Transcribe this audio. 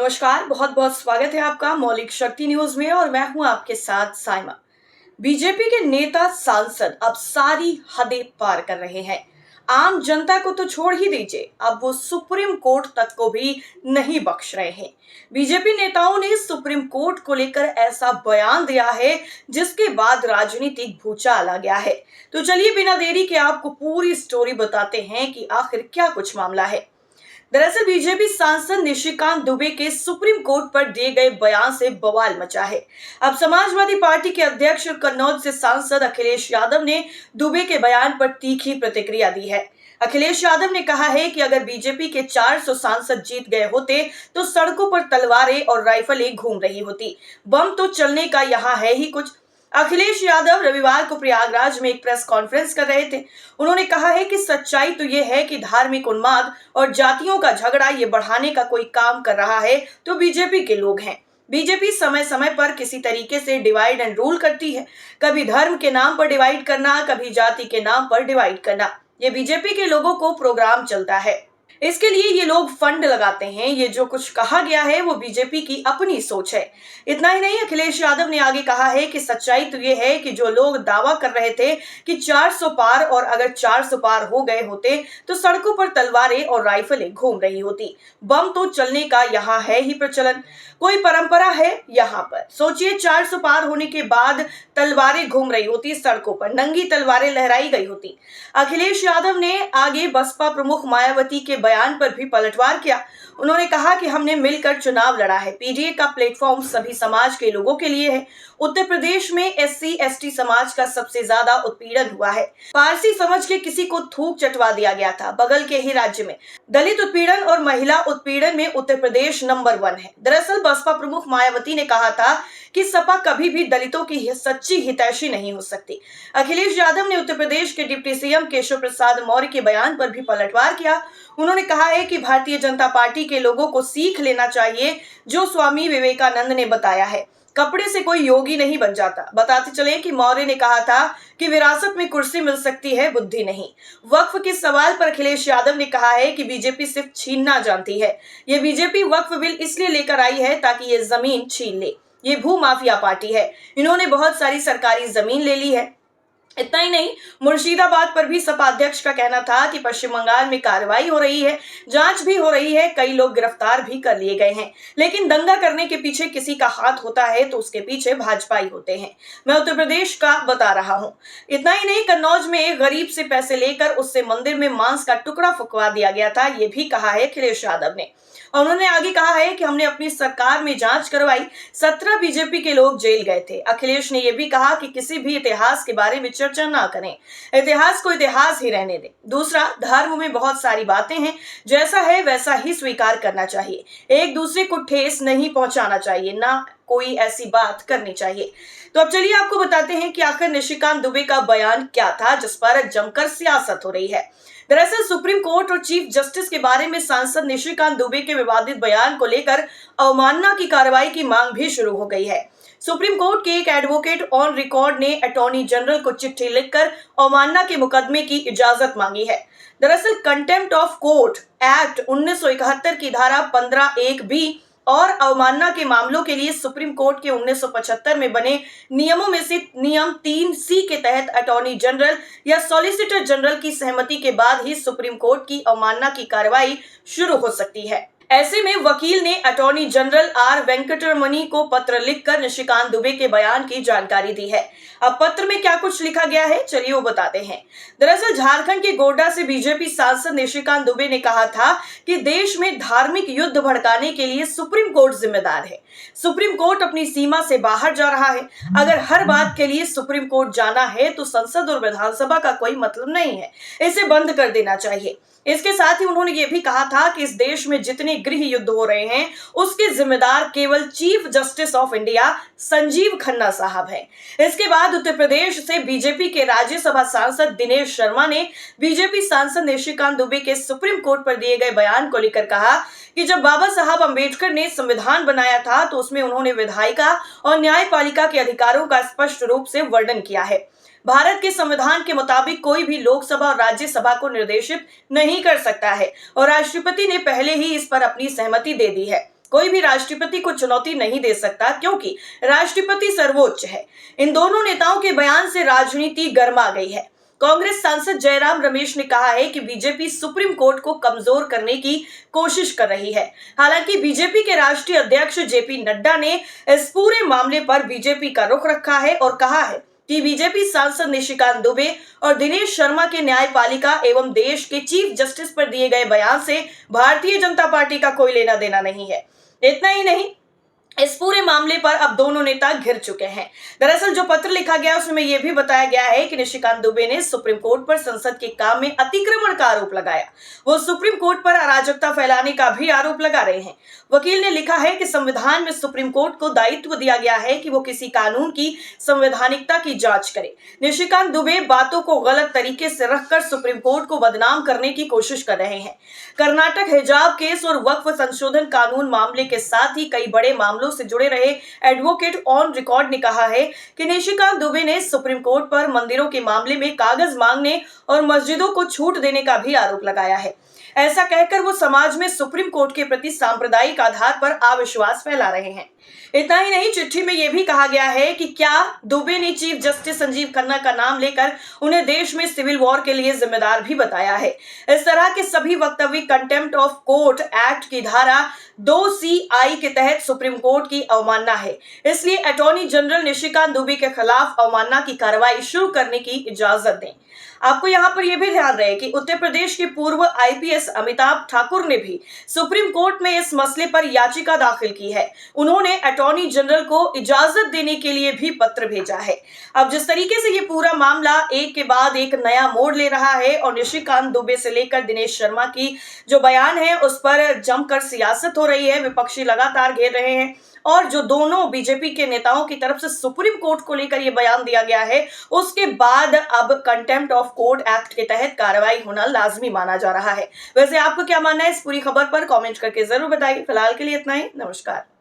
नमस्कार, बहुत बहुत स्वागत है आपका मौलिक शक्ति न्यूज में और मैं हूं आपके साथ साइमा। बीजेपी के नेता सांसद अब सारी हदें पार कर रहे हैं। आम जनता को तो छोड़ ही दीजिए, अब वो सुप्रीम कोर्ट तक को भी नहीं बख्श रहे हैं। बीजेपी नेताओं ने सुप्रीम कोर्ट को लेकर ऐसा बयान दिया है जिसके बाद राजनीतिक भूचाल आ गया है। तो चलिए बिना देरी के आपको पूरी स्टोरी बताते हैं कि आखिर क्या कुछ मामला है। दरअसल बीजेपी सांसद निशिकांत दुबे के सुप्रीम कोर्ट पर दिए गए बयान से बवाल मचा है। अब समाजवादी पार्टी के अध्यक्ष और कन्नौज से सांसद अखिलेश यादव ने दुबे के बयान पर तीखी प्रतिक्रिया दी है। अखिलेश यादव ने कहा है कि अगर बीजेपी के 400 सांसद जीत गए होते तो सड़कों पर तलवारें और राइफलें घूम रही होती। बम तो चलने का यहाँ है ही कुछ। अखिलेश यादव रविवार को प्रयागराज में एक प्रेस कॉन्फ्रेंस कर रहे थे। उन्होंने कहा है कि सच्चाई तो ये है कि धार्मिक उन्माद और जातियों का झगड़ा ये बढ़ाने का कोई काम कर रहा है तो बीजेपी के लोग हैं। बीजेपी समय समय पर किसी तरीके से डिवाइड एंड रूल करती है, कभी धर्म के नाम पर डिवाइड करना, कभी जाति के नाम पर डिवाइड करना। ये बीजेपी के लोगों को प्रोग्राम चलता है। इसके लिए ये लोग फंड लगाते हैं। ये जो कुछ कहा गया है वो बीजेपी की अपनी सोच है। इतना ही नहीं, अखिलेश यादव ने आगे कहा है कि सच्चाई तो ये है कि जो लोग दावा कर रहे थे कि 400 पार और अगर 400 पार हो गए होते तो सड़कों पर तलवारें और राइफलें घूम रही होती। बम तो चलने का यहाँ है ही प्रचलन, कोई परंपरा है यहाँ पर। सोचिए, 400 पार होने के बाद तलवारें घूम रही होती, सड़कों पर नंगी तलवारें लहराई गई होती। अखिलेश यादव ने आगे बसपा प्रमुख मायावती के बयान पर भी पलटवार किया। उन्होंने कहा कि हमने मिलकर चुनाव लड़ा है। पीडीए का प्लेटफॉर्म सभी समाज के लोगों के लिए है। उत्तर प्रदेश में एससी एसटी समाज का सबसे ज्यादा उत्पीड़न हुआ है। पारसी समझ के किसी को थूक चटवा दिया गया था। बगल के ही राज्य में दलित उत्पीड़न और महिला उत्पीड़न में उत्तर प्रदेश नंबर 1 है। दरअसल बसपा प्रमुख मायावती ने कहा था कि सपा कभी भी दलितों की सच्ची हितैषी नहीं हो सकती। अखिलेश यादव ने उत्तर प्रदेश के डिप्टी सीएम केशव प्रसाद मौर्य के बयान पर भी पलटवार किया। उन्होंने कहा है कि भारतीय जनता पार्टी के लोगों को सीख लेना चाहिए जो स्वामी विवेकानंद ने बताया है, कपड़े से कोई योगी नहीं बन जाता। बताते चले कि मौर्य ने कहा था कि विरासत में कुर्सी मिल सकती है, बुद्धि नहीं। वक्फ के सवाल पर अखिलेश यादव ने कहा है कि बीजेपी सिर्फ छीनना जानती है। ये बीजेपी वक्फ बिल इसलिए लेकर आई है ताकि ये जमीन छीन ले। ये भू माफिया पार्टी है। इन्होंने बहुत सारी सरकारी जमीन ले ली है। इतना ही नहीं, मुर्शिदाबाद पर भी सपा अध्यक्ष का कहना था कि पश्चिम बंगाल में कार्रवाई हो रही है, जांच भी हो रही है, कई लोग गिरफ्तार भी कर लिए गए हैं। लेकिन दंगा करने के पीछे किसी का हाथ होता है तो उसके पीछे भाजपा ही होते हैं। मैं उत्तर प्रदेश का बता रहा हूं। इतना ही नहीं, कन्नौज में एक गरीब से पैसे लेकर उससे मंदिर में मांस का टुकड़ा फुकवा दिया गया था, ये भी कहा है अखिलेश यादव ने। और उन्होंने आगे कहा है कि हमने अपनी सरकार में जांच करवाई, 17 बीजेपी के लोग जेल गए थे। अखिलेश ने यह भी कहा कि किसी भी इतिहास के बारे में चर्चा ना करें, इतिहास को इतिहास ही रहने दें। दूसरा, धर्म में बहुत सारी बातें हैं, जैसा है वैसा ही स्वीकार करना चाहिए। एक दूसरे को ठेस नहीं पहुंचाना चाहिए, ना कोई ऐसी बात करनी चाहिए। तो अब चलिए आपको बताते हैं कि आखिर निशिकांत दुबे का बयान क्या था जिस पर जमकर सियासत हो रही है। दरअसल सुप्रीम कोर्ट और चीफ जस्टिस के बारे में सांसद निशिकांत दुबे के विवादित बयान को लेकर अवमानना की कार्रवाई की मांग भी शुरू हो गई है। सुप्रीम कोर्ट के एक एडवोकेट ऑन रिकॉर्ड ने अटॉर्नी जनरल को चिट्ठी लिखकर अवमानना के मुकदमे की इजाजत मांगी है। दरअसल कंटेम्प्ट ऑफ कोर्ट एक्ट 1971 की धारा 15(1)(b और अवमानना के मामलों के लिए सुप्रीम कोर्ट के 1975 में बने नियमों में से नियम 3C के तहत अटॉर्नी जनरल या सॉलिसिटर जनरल की सहमति के बाद ही सुप्रीम कोर्ट की अवमानना की कार्रवाई शुरू हो सकती है। ऐसे में वकील ने अटॉर्नी जनरल आर वेंकटरमणि को पत्र लिखकर निशिकांत दुबे के बयान की जानकारी दी है। अब पत्र में क्या कुछ लिखा गया है, चलिए वो बताते हैं। दरअसल झारखंड के गोड्डा से बीजेपी सांसद निशिकांत दुबे ने कहा था कि देश में धार्मिक युद्ध भड़काने के लिए सुप्रीम कोर्ट जिम्मेदार है। सुप्रीम कोर्ट अपनी सीमा से बाहर जा रहा है। अगर हर बात के लिए सुप्रीम कोर्ट जाना है तो संसद और विधानसभा का कोई मतलब नहीं है, इसे बंद कर देना चाहिए। इसके साथ ही उन्होंने ये भी कहा था कि इस देश में जितने गृह युद्ध हो रहे हैं उसके जिम्मेदार केवल chief justice of India Sanjeev Khanna साहब हैं। इसके बाद उत्तर प्रदेश से बीजेपी के राज्यसभा सांसद दिनेश शर्मा ने बीजेपी सांसद निशिकांत दुबे के सुप्रीम कोर्ट पर दिए गए बयान को लेकर कहा कि जब बाबा साहब अंबेडकर ने संविधान बनाया था तो उसमें उन्होंने विधायिका और न्यायपालिका के अधिकारों का स्पष्ट रूप से वर्णन किया है। भारत के संविधान के मुताबिक कोई भी लोकसभा और राज्यसभा को निर्देशित नहीं कर सकता है और राष्ट्रपति ने पहले ही इस पर अपनी सहमति दे दी है। कोई भी राष्ट्रपति को चुनौती नहीं दे सकता क्योंकि राष्ट्रपति सर्वोच्च है। इन दोनों नेताओं के बयान से राजनीति गर्मा गई है। कांग्रेस सांसद जयराम रमेश ने कहा है कि बीजेपी सुप्रीम कोर्ट को कमजोर करने की कोशिश कर रही है। हालांकि बीजेपी के राष्ट्रीय अध्यक्ष जेपी नड्डा ने इस पूरे मामले पर बीजेपी का रुख रखा है और कहा है कि बीजेपी सांसद निशिकांत दुबे और दिनेश शर्मा के न्यायपालिका एवं देश के चीफ जस्टिस पर दिए गए बयान से भारतीय जनता पार्टी का कोई लेना देना नहीं है। इतना ही नहीं, इस पूरे मामले पर अब दोनों नेता घिर चुके हैं। दरअसल जो पत्र लिखा गया उसमें यह भी बताया गया है कि निशिकांत दुबे ने सुप्रीम कोर्ट पर संसद के काम में अतिक्रमण का आरोप लगाया। वो सुप्रीम कोर्ट पर अराजकता फैलाने का भी आरोप लगा रहे हैं। वकील ने लिखा है कि संविधान में सुप्रीम कोर्ट को दायित्व दिया गया है कि वो किसी कानून की संवैधानिकता की जांच करे। निशिकांत दुबे बातों को गलत तरीके से रखकर सुप्रीम कोर्ट को बदनाम करने की कोशिश कर रहे हैं। कर्नाटक हिजाब केस और वक्फ संशोधन कानून मामले के साथ ही कई बड़े मामलों से जुड़े रहे एडवोकेट ऑन रिकॉर्ड ने कहा है कि निशिकांत दुबे ने सुप्रीम कोर्ट पर मंदिरों के मामले में कागज मांगने और मस्जिदों को छूट देने का भी आरोप लगाया है। ऐसा कहकर वो समाज में सुप्रीम कोर्ट के प्रति सांप्रदायिक आधार पर अविश्वास फैला रहे हैं। इतना ही नहीं, चिट्ठी में यह भी कहा गया है कि क्या दुबे ने चीफ जस्टिस संजीव खन्ना का नाम लेकर उन्हें देश में सिविल वॉर के लिए जिम्मेदार भी बताया है। इस तरह के सभी वक्तव्य कंटेम्प्ट ऑफ कोर्ट एक्ट की धारा 2CI के तहत सुप्रीम कोर्ट की अवमानना है। इसलिए अटॉर्नी जनरल निशिकांत दुबे के खिलाफ अवमानना की कार्रवाई शुरू करने की इजाजत दें। आपको यहाँ पर यह भी ध्यान रहे कि उत्तर प्रदेश के पूर्व IPS अमिताभ ठाकुर ने भी सुप्रीम कोर्ट में इस मसले पर याचिका दाखिल की है। उन्होंने अटॉर्नी जनरल को इजाजत देने के लिए भी पत्र भेजा है। अब जिस तरीके से ये पूरा मामला एक के बाद एक नया मोड़ ले रहा है और निशिकांत दुबे से लेकर दिनेश शर्मा की जो बयान है उस पर जमकर सियासत हो रही है, विपक्षी लगातार घेर रहे हैं और जो दोनों बीजेपी के नेताओं की तरफ से सुप्रीम कोर्ट को लेकर यह बयान दिया गया है उसके बाद अब कंटेम्प्ट ऑफ कोर्ट एक्ट के तहत कार्रवाई होना लाजमी माना जा रहा है। वैसे आपको क्या मानना है इस पूरी खबर पर? कमेंट करके जरूर बताइए। फिलहाल के लिए इतना ही। नमस्कार।